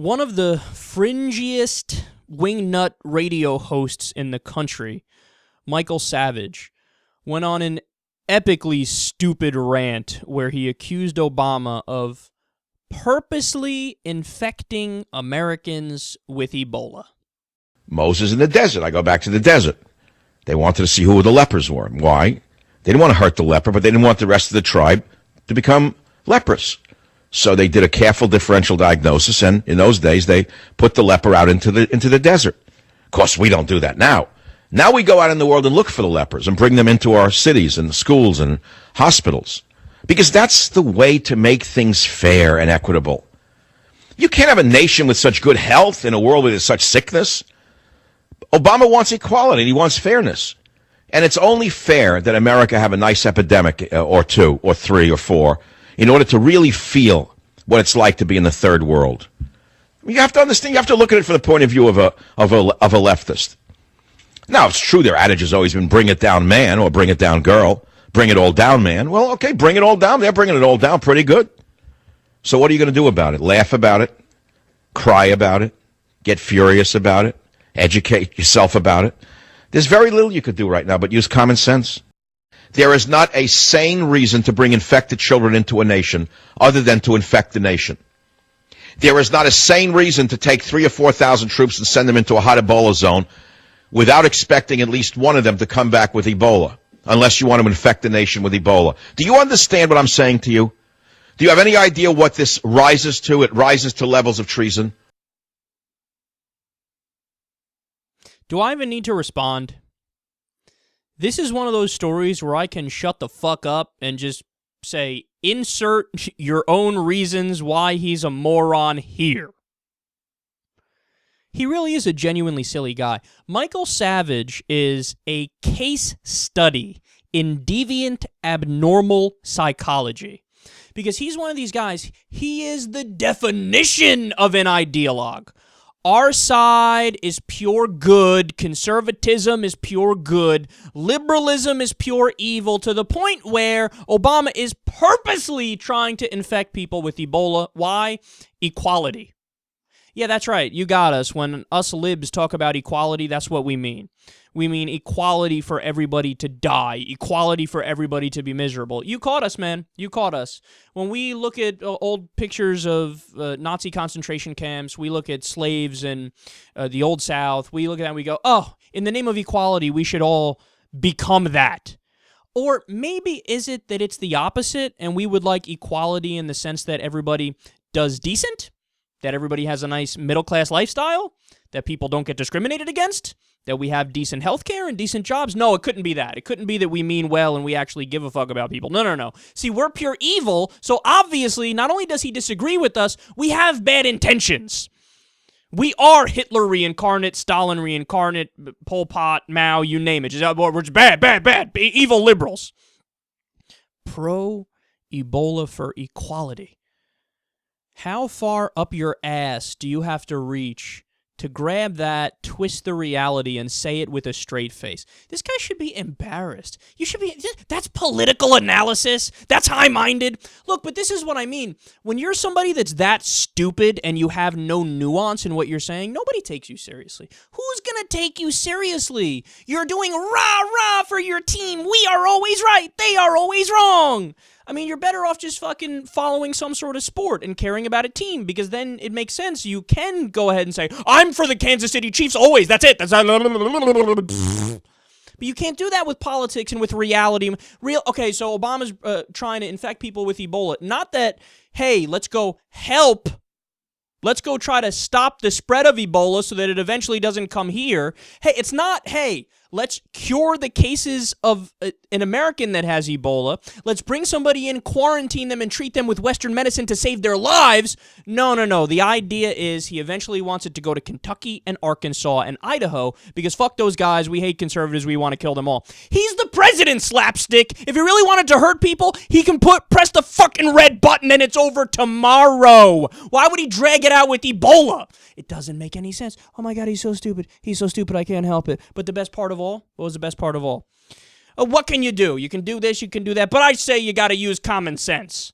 One of the fringiest wingnut radio hosts in the country, Michael Savage, went on an epically stupid rant where he accused Obama of purposely infecting Americans with Ebola. Moses in the desert. I go back to the desert. They wanted to see who the lepers were. Why? They didn't want to hurt the leper, but they didn't want the rest of the tribe to become leprous. So they did a careful differential diagnosis, and in those days, they put the leper out into the desert. Of course, we don't do that now. Now we go out in the world and look for the lepers and bring them into our cities and schools and hospitals, because that's the way to make things fair and equitable. You can't have a nation with such good health in a world with such sickness. Obama wants equality, and he wants fairness. And it's only fair that America have a nice epidemic or two or three or four in order to really feel what it's like to be in the third world. You have to understand, you have to look at it from the point of view of a leftist. Now, it's true their adage has always been bring it down man or bring it down girl, bring it all down man. Well, okay, bring it all down. They're bringing it all down pretty good. So what are you going to do about it? Laugh about it? Cry about it? Get furious about it? Educate yourself about it? There's very little you could do right now but use common sense. There is not a sane reason to bring infected children into a nation other than to infect the nation. There is not a sane reason to take 3,000 or 4,000 troops and send them into a hot Ebola zone without expecting at least one of them to come back with Ebola, unless you want to infect the nation with Ebola. Do you understand what I'm saying to you? Do you have any idea what this rises to? It rises to levels of treason. Do I even need to respond? This is one of those stories where I can shut the fuck up and just say, insert your own reasons why he's a moron here. He really is a genuinely silly guy. Michael Savage is a case study in deviant, abnormal psychology. Because he's one of these guys, he is the definition of an ideologue. Our side is pure good, conservatism is pure good, liberalism is pure evil, to the point where Obama is purposely trying to infect people with Ebola. Why? Equality. Yeah, that's right. You got us. When us libs talk about equality, that's what we mean. We mean equality for everybody to die, equality for everybody to be miserable. You caught us, man. You caught us. When we look at old pictures of Nazi concentration camps, we look at slaves in the Old South, we look at that and we go, oh, in the name of equality, we should all become that. Or maybe is it that it's the opposite and we would like equality in the sense that everybody does decent? That everybody has a nice middle-class lifestyle? That people don't get discriminated against? That we have decent health care and decent jobs? No, it couldn't be that. It couldn't be that we mean well and we actually give a fuck about people. No. See, we're pure evil, so obviously, not only does he disagree with us, we have bad intentions. We are Hitler reincarnate, Stalin reincarnate, Pol Pot, Mao, you name it. We're just bad, evil liberals. Pro-Ebola for equality. How far up your ass do you have to reach to grab that, twist the reality, and say it with a straight face? This guy should be embarrassed. You should be... That's political analysis. That's high-minded. Look, but this is what I mean. When you're somebody that's that stupid and you have no nuance in what you're saying, nobody takes you seriously. Who's gonna take you seriously? You're doing rah-rah for your team. We are always right. They are always wrong. I mean, you're better off just fucking following some sort of sport and caring about a team, because then it makes sense. You can go ahead and say, I'm for the Kansas City Chiefs always. That's it. But you can't do that with politics and with reality. Okay, so Obama's trying to infect people with Ebola. Not that, hey, let's go help. Let's go try to stop the spread of Ebola so that it eventually doesn't come here. Hey, it's not, hey, let's cure the cases of an American that has Ebola. Let's bring somebody in, quarantine them, and treat them with Western medicine to save their lives. No. The idea is he eventually wants it to go to Kentucky and Arkansas and Idaho, because fuck those guys. We hate conservatives. We want to kill them all. He's the president, slapstick. If he really wanted to hurt people, he can press the fucking red button and it's over tomorrow. Why would he drag it out with Ebola? It doesn't make any sense. Oh my God, he's so stupid. He's so stupid, I can't help it. But the best part of all, what was the best part of all? What can you do? You can do this, you can do that, but I say you got to use common sense.